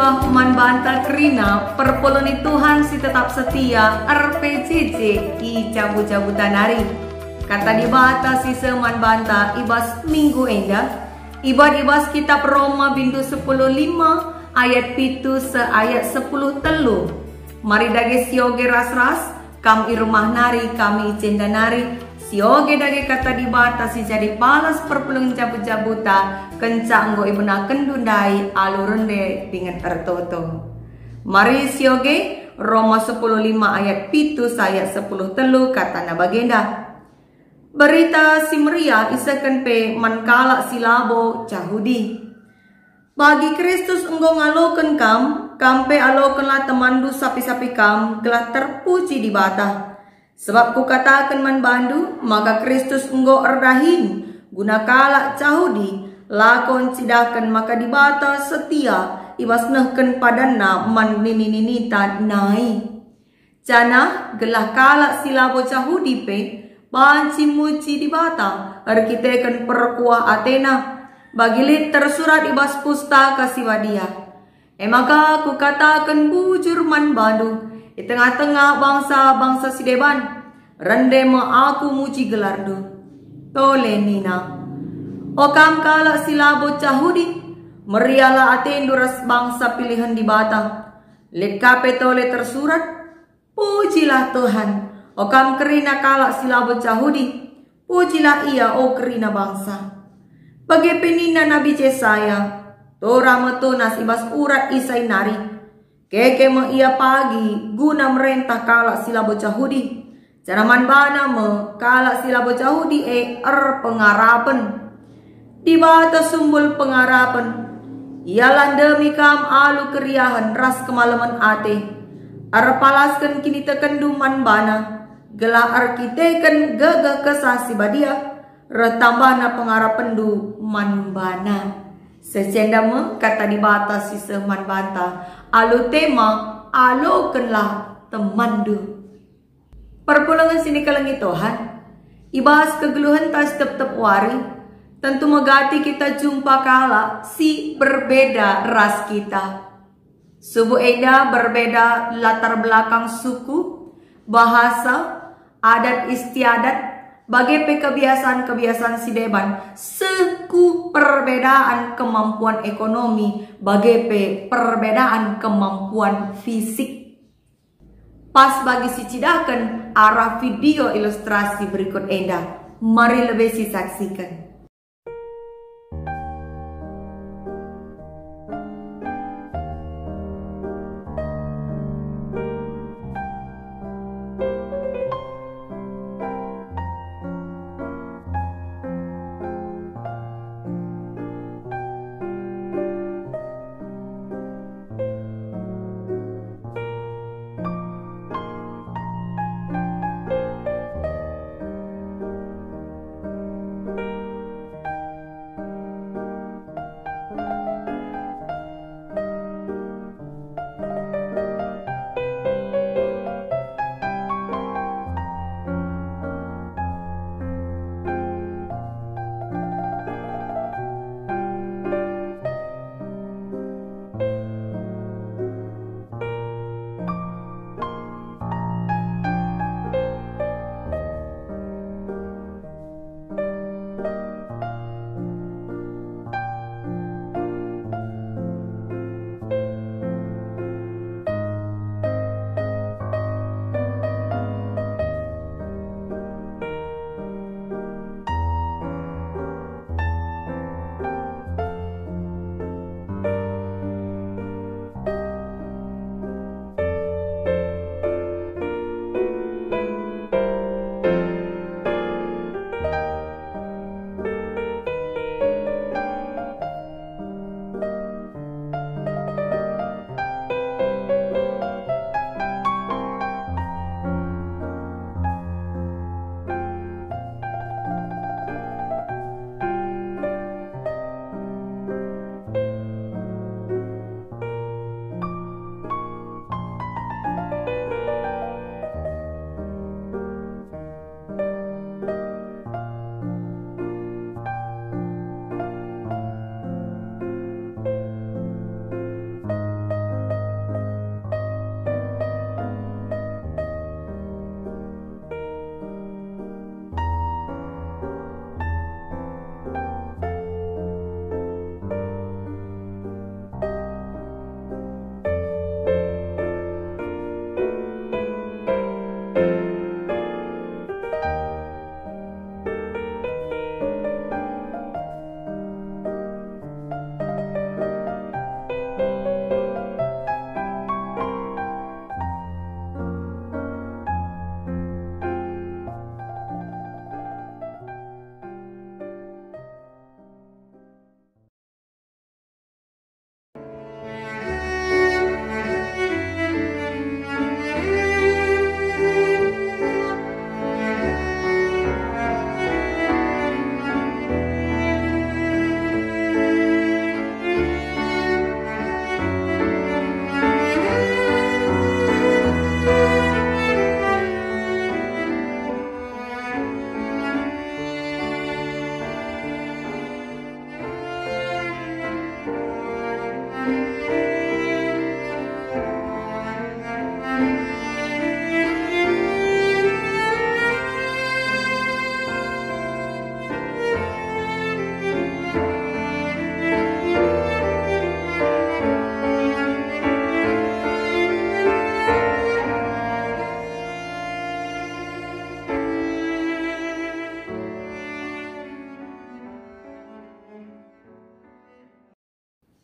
Seba manbanta kerina perpoloni Tuhan si tetap setia RPCC i cabut-cabutan hari. Kata dibata si seman banta ibas minggu enda. Ibas kitab Roma bintu 10:5 ayat pitu ayat 10 telu. Mari dage sioge ras-ras kam i rumah nari kami icenda nari. Sioge dage kata dibata si jadi palas perpulung cabut-cabuta kencang go ibuna kendundai alurende dengan ertoto. Mari sioge Roma 10:5 ayat pitu ayat 10 telu kata na bagenda. Berita si Maria isakan pe mankala silabo cahudi. Bagi Kristus enggo ngaloken kam pe aloken lah temandu sapi-sapi kam telah terpuji di bata. Sebab ku katakan man bandu maka Kristus enggo erdahin guna kala cahudi lakon cidakan maka di bata setia ibas nehken padanna man nini-ninita nai. Cana gelah kala silabo cahudi pe banci muci di bata arkiteken perkuah Athena bagilit tersurat ibas pustaka siwadia. Maka ku katakan bujur man bandu di tengah-tengah bangsa-bangsa sideban rende ma aku muci gelardu tole nina. Okam kala silabo cahudi meriala atenduras bangsa pilihan di bata lekape tole tersurat pujilah Tuhan. Okam kerina kala silabo cahudi pujilah ia o kerina bangsa. Bagi penina Nabi Yesaya tora metunas ibas urat isai nari keke me ia pagi guna merentah kala silabo cahudi. Caraman bana me kala silabo cahudi pengarapan di bata sumbul pengarapan ialah demi kam alu keriahan ras kemalaman ate palaskan kini tekenduman bana gelah arkiteken gagah kesasi badia retambana pengarapan du man bana. Secendama kata di bata si seman banta alu tema alokenlah temandu. Perpulangan sini kalangi Tuhan ibas kegeluhan tas tep-tep wari tentu megati kita jumpa kala si berbeda ras kita. Subuh eda berbeda latar belakang suku, bahasa, adat istiadat bagai kebiasaan-kebiasaan sideban, seku perbedaan kemampuan ekonomi, bagai perbedaan kemampuan fisik. Pas bagi si cidakan arah video ilustrasi berikut enda, mari lebih si saksikan.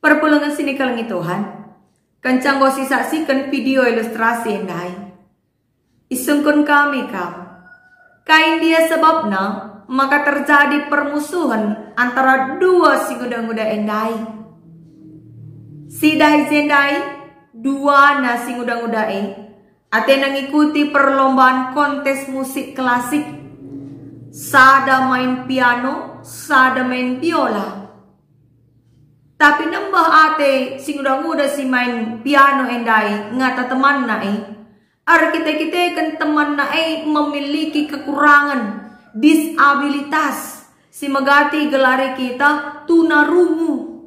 Perpulungan sini kalangi Tuhan. Kencang gosi saksikan video ilustrasi endai. Isungkun kami kam. Kain dia sebabna maka terjadi permusuhan antara dua si muda-muda endai. Si dai zendai dua na si muda-muda ate mengikuti perlombaan kontes musik klasik. Sada main piano, sada main biola. Tapi nambah ate si muda-muda si main piano endai ngata teman na kita kan teman na memiliki kekurangan, disabilitas. Si megati gelari kita tunarungu.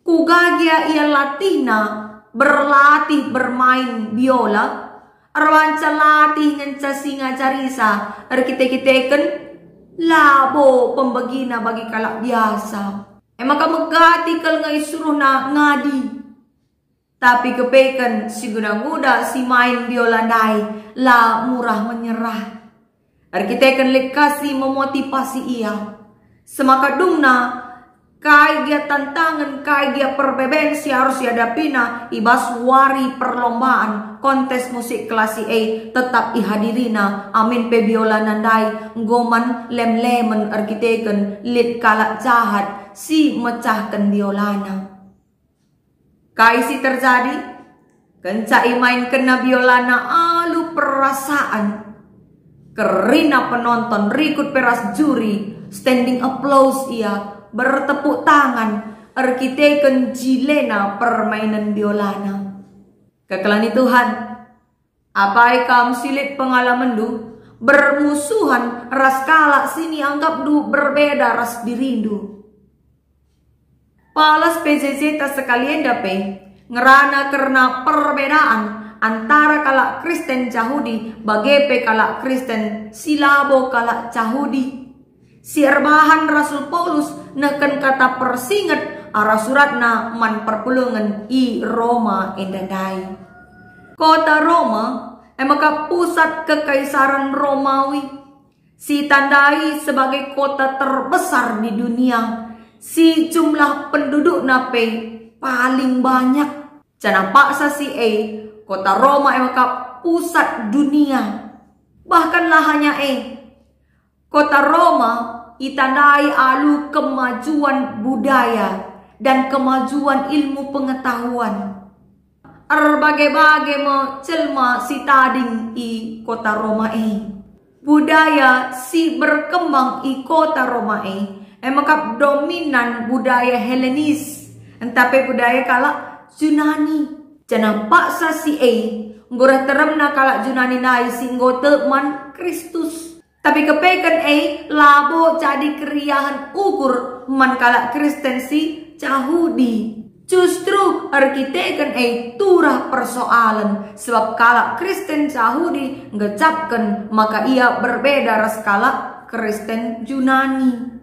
Kugagia ia latina berlatih bermain biola. Arwanca latih nganca singa carisa. Kita kan labo pembagina bagi kalak biasa. Maka megati kal ngai suruh na ngadi. Tapi kepekan si muda si main biola dai la murah menyerah. Kita kan lekasi memotivasi ia. Semakadungna kai dia tantangan, kai dia perbebensi harus dihadapina ibas wari perlombaan kontes musik klasik tetap ihadirina. Amin pe biola nandai goman lem-lemen arkiteken lit kalak jahat si mecahkan biolana. Kai si terjadi kencai main kena biolana alu perasaan. Kerina penonton rikut peras juri, standing applause ia, bertepuk tangan, arkiteken jilena permainan biolana. Kekelani Tuhan, apa kam silit pengalaman du, bermusuhan ras kalak sini anggap du berbeda ras dirindu. Palas PJJ tak sekalian dape, ngerana karena perbedaan antara kalak Kristen Yahudi bagepe kalak Kristen silabo kalak Yahudi. Si erbahan Rasul Paulus neken kata persinget arah suratna man perpulungan i Roma endandai. Kota Roma emaka pusat kekaisaran Romawi. Si tandai sebagai kota terbesar di dunia. Si jumlah penduduk nape paling banyak. Cana paksa si kota Roma emaka pusat dunia. Bahkan hanya kota Roma itandai alu kemajuan budaya dan kemajuan ilmu pengetahuan. Berbagai-bagai mencelma si tading i kota Roma budaya si berkembang i kota Roma emakap dominan budaya Helenis, entape budaya kalak Yunani. Jangan paksa si ngorah teremna kalak Yunani nai singgote man Kristus. Tapi kepekan labo jadi keriahan ukur man kalak Kristen si Yahudi. Justru arkitekan turah persoalan sebab kalak Kristen Yahudi ngecapkan maka ia berbeda ras kalak Kristen Yunani.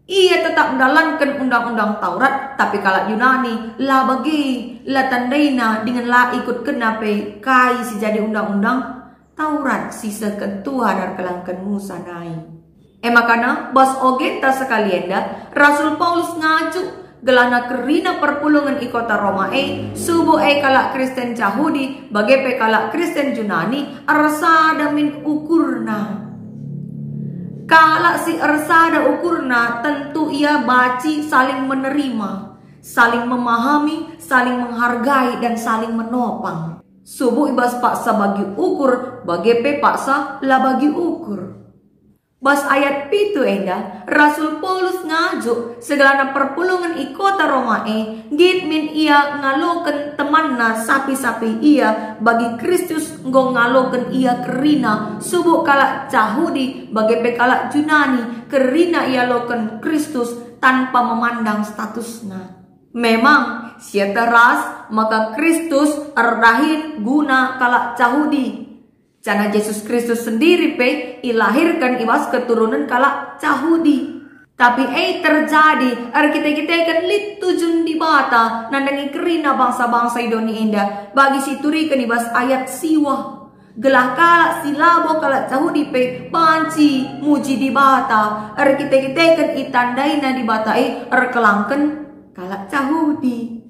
Ia tetap menjalankan undang-undang Taurat, tapi kalak Yunani la bagi la tandaina dengan la ikut kenape kai si jadi undang-undang Taurat sisa Tuhan dan kelangkan Musa nai. Makana bas ogenta sekalian dah Rasul Paulus ngaju gelana kerina perpulungan i kota Roma subuh kalak Kristen Yahudi bagepe kalak Kristen Yunani arsada min ukurna. Kalak si arsada ukurna tentu ia baci saling menerima, saling memahami, saling menghargai dan saling menopang. Subuh ibas paksa bagi ukur bagepe paksa la bagi ukur. Bas ayat pitu Rasul Paulus ngajuk segalana perpulungan i kota Roma gitmin ia ngaloken temanna sapi-sapi ia bagi Kristus nggo ngaloken ia kerina subuh kalak Yahudi bagepe kalak Yunani kerina ia loken Kristus tanpa memandang statusna. Memang sia teras maka Kristus erdahin guna kalak Yahudi. Cana Yesus Kristus sendiri ilahirkan ibas keturunan kalak Yahudi. Tapi terjadi kita kan lit tujun di bata nandangi kerina bangsa-bangsa Indonesia bagi siturikan ibas ayat siwah. Gelah kalak silabo kalak Yahudi panci muji di bata kita kan itandaina di bata kelangkan kalak cahudi.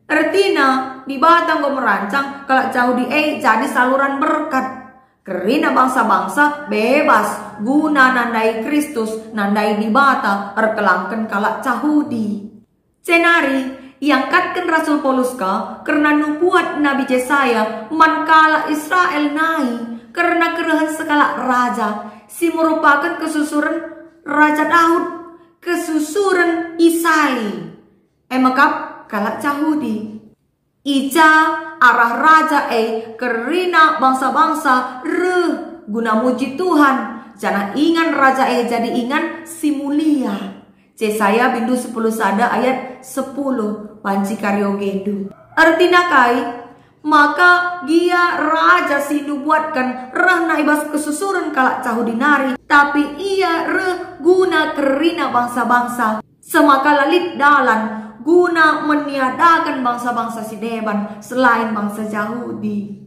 Artinya di batang go merancang kalak cahudi jadi saluran berkat. Kerina bangsa-bangsa bebas guna nandai Kristus, nandai di bata erkelangken kalak cahudi. Cenari iangkatkan Rasul Paulus karena nubuat Nabi Yesaya man kalak Israel nai karena kerehan sekala raja si merupakan kesusuran Raja Daud, kesusuran Isai. Emakap kalak cahudi. Ica arah raja kerina bangsa-bangsa guna muji Tuhan. Jangan ingan raja jadi ingan si mulia. Yesaya bindu 10 sada ayat 10 panci karyo gendu. Artinya kai maka dia raja si nubuatkan naibas kesusuran kalak cahudinari, tapi ia guna kerina bangsa-bangsa semaka lalit dalan guna meniadakan bangsa-bangsa si deban selain bangsa Yahudi.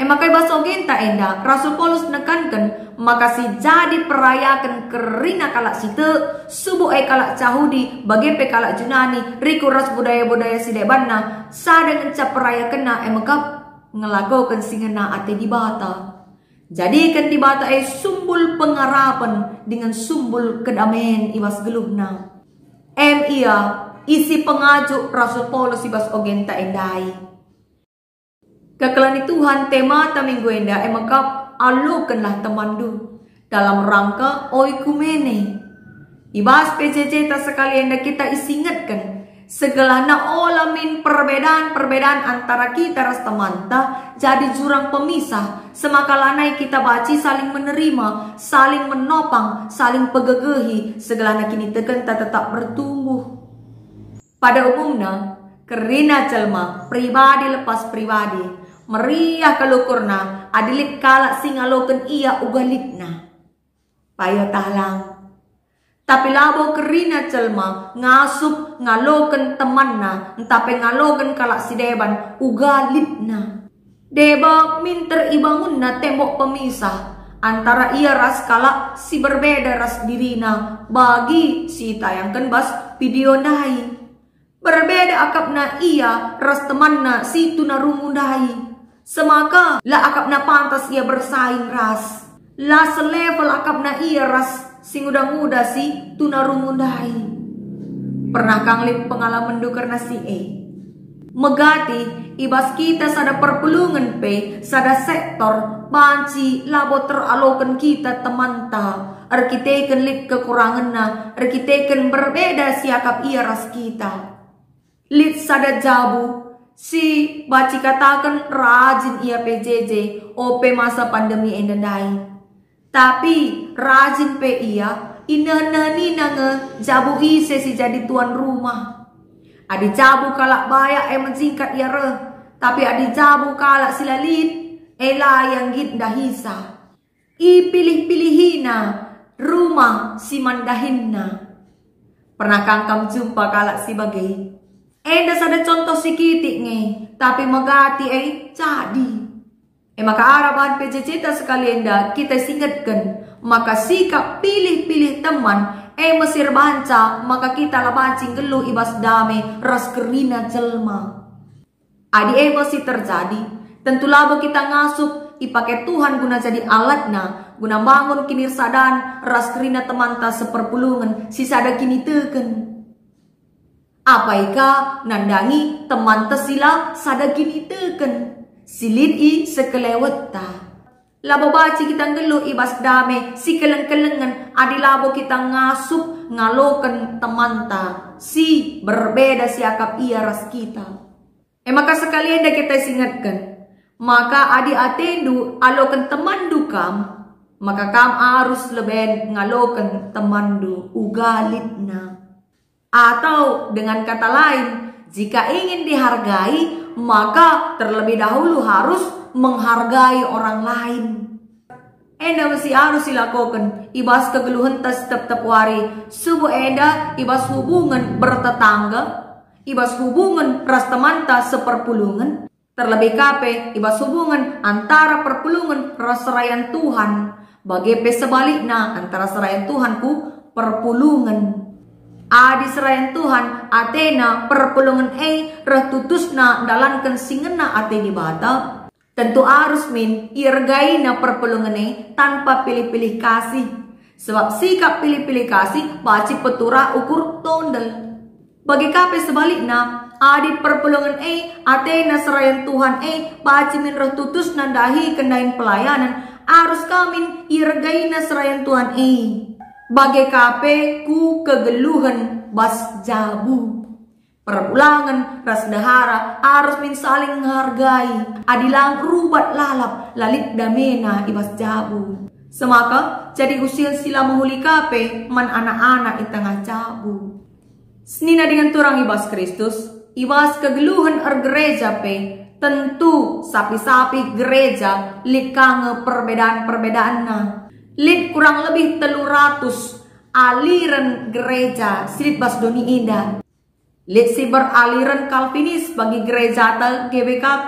Makai basogenta enda Rasul Paulus nekankan maka si jadi perayakan kerina kalak site subuh kalak Yahudi bagepe kalak Junani rikuras budaya-budaya si debanna sadang encap perayakena makap ngelagokan singena ate di bata. Jadikan di bata sumbul pengharapan dengan sumbul kedamaian ibas geluhna. Ia isi pengajuk Rasul Paulus ibas ogenta endai. Kekelani Tuhan tema minggu enda makap alukanlah temandu dalam rangka oikumene. Ibas PJJ tak sekali enda kita isingatkan segelana olamin perbedaan antara kita ras temanta jadi jurang pemisah. Semakalanai kita baci saling menerima, saling menopang, saling pegegehi. Segelana kini tekan tak tetap bertumbuh. Pada umumnya kerina celma pribadi lepas pribadi meriah kalukurna adilit kalak singaloken ia ugalitna payo talang. Tapi labo kerina celma ngasup ngaloken temanna entape ngaloken kalak si deban ugalitna. Deba minter ibangunna tembok pemisah antara ia ras kalak si berbeda ras dirina bagi si tayangkan bas video nai. Berbeda akapna ia ras temanna si tunarumundai. Semaka la akapna pantas ia bersaing ras. La selevel akapna ia ras sing muda si tunarumundai. Pernah kanglip pengalaman du karena si megati ibas kita sada perpulungan sada sektor banci labo teralokan kita temanta arkiteken lip kekurangan na arkiteken berbeda siakap ia ras kita. Lit sada jabu si baci katakan rajin ia PJJ OP masa pandemi endandai. Tapi rajin pe ia inanani nange jabu ise si jadi tuan rumah. Adi jabu kalak bayak menjingkat ia tapi adi jabu kalak silalit yang git dahisa. Pilih-pilihina rumah si mandahinna. Pernah kangkam jumpa kalak si bagai enda sada contoh sikitik tapi megati jadi. Maka araban PJJ sekali enda kita singatkan maka sikap pilih-pilih teman mesir banca maka kita labancing geluh ibas dame ras kerina jelma. Adi masih terjadi tentu labo kita ngasup ipake Tuhan guna jadi alatna guna bangun kinir sadan ras kerina teman ta seperpulungan si sada kini teken. Apaika nandangi teman tesila sada kini teken silid sekelewet ta. Labo baci kita ngeluh ibas dame si keleng-kelengan adi labo kita ngasup ngaloken teman ta si berbeda siakap ia ras kita. Maka sekalian dah kita singatkan maka adi atendu aloken teman dukam maka kam harus lebih ngaloken temandu ugalitna. Atau dengan kata lain, jika ingin dihargai, maka terlebih dahulu harus menghargai orang lain. Enda mesti harus dilakukan. Ibas kegeluhan tas tetap wari. Subuh enda ibas hubungan bertetangga, ibas hubungan ras teman tas seperpulungan. Terlebih kape ibas hubungan antara perpulungan ras serayan Tuhan. Bagi sebaliknya antara serayan Tuhan ku perpulungan. Adi serayan Tuhan atena perpulungan reh tutusna dalankan singena ate di bata. Tentu harus irgaina perpulungan tanpa pilih-pilih kasih. Sebab sikap pilih-pilih kasih baci petura ukur tondel. Bagi kape sebaliknya, adi perpulungan atena serayan Tuhan baci min reh tutusna dahi kendain pelayanan harus kamin irgaina serayan Tuhan Bagi kape ku kegeluhan bas jabu. Perpulangan ras dahara harus saling menghargai. Adilang rubat lalap lalit damena ibas jabu. Semaka jadi usil sila menghuli kape man anak-anak tengah jabu. Senina dengan turang ibas Kristus, ibas kegeluhan gereja pe. Tentu sapi-sapi gereja likange perbedaan-perbedaannya. Lid kurang lebih 300 aliran gereja silit bas doni indah. Lid si beraliran Calvinis bagi gereja ta GBKP.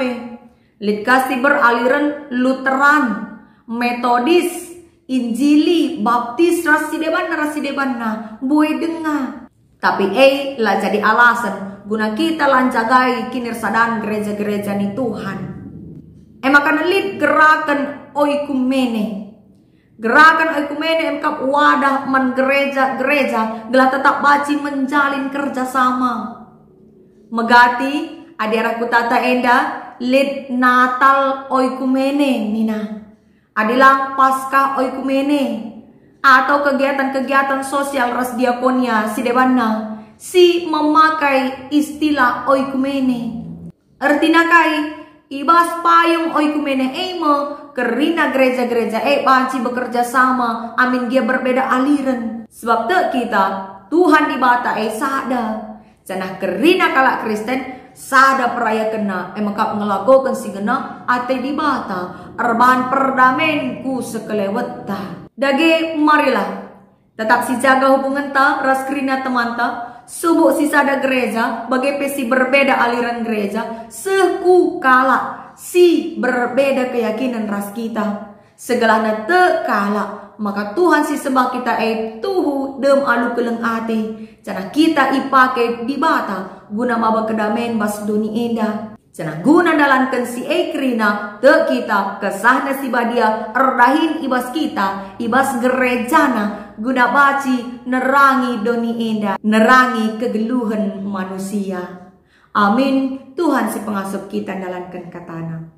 Lid kasi beraliran Lutheran, Metodis, Injili, Baptis, rasideban buai dengar. Tapi lah jadi alasan guna kita lanjagai kinirsadan gereja-gereja ni Tuhan. Makanya lid gerakan oikumene. Gerakan oikumene emkap wadah man gereja-gereja gelah tetap baci menjalin kerjasama. Megati adiraku tata enda lid Natal oikumene nina. Adilang pasca oikumene atau kegiatan-kegiatan sosial ras diakonia si debanna si memakai istilah oikumene. Artinya kai ibas payung oikumene kerina gereja-gereja baci bekerja sama amin dia berbeda aliran. Sebab kita Tuhan di bata sada. Cenah kerina kalak Kristen sada peraya kena makap ngelagokan si gena ate di bata erban perdamen ku sekeleweta. Dage marilah tetap si jaga hubungan ta ras kerina teman ta. Subuk si sada gereja bagi pesi berbeda aliran gereja seku kala si berbeda keyakinan ras kita segalana tekala maka Tuhan si sembah kita tuhu dem alu keleng ate cana kita ipake di bata guna maba kedamen bas duni enda cana guna dalankan si krina te kita kesahna si badia erdahin ibas kita ibas gerejana guna baci nerangi doni enda nerangi kegeluhan manusia. Amin. Tuhan si pengasuh kita dalankan katana.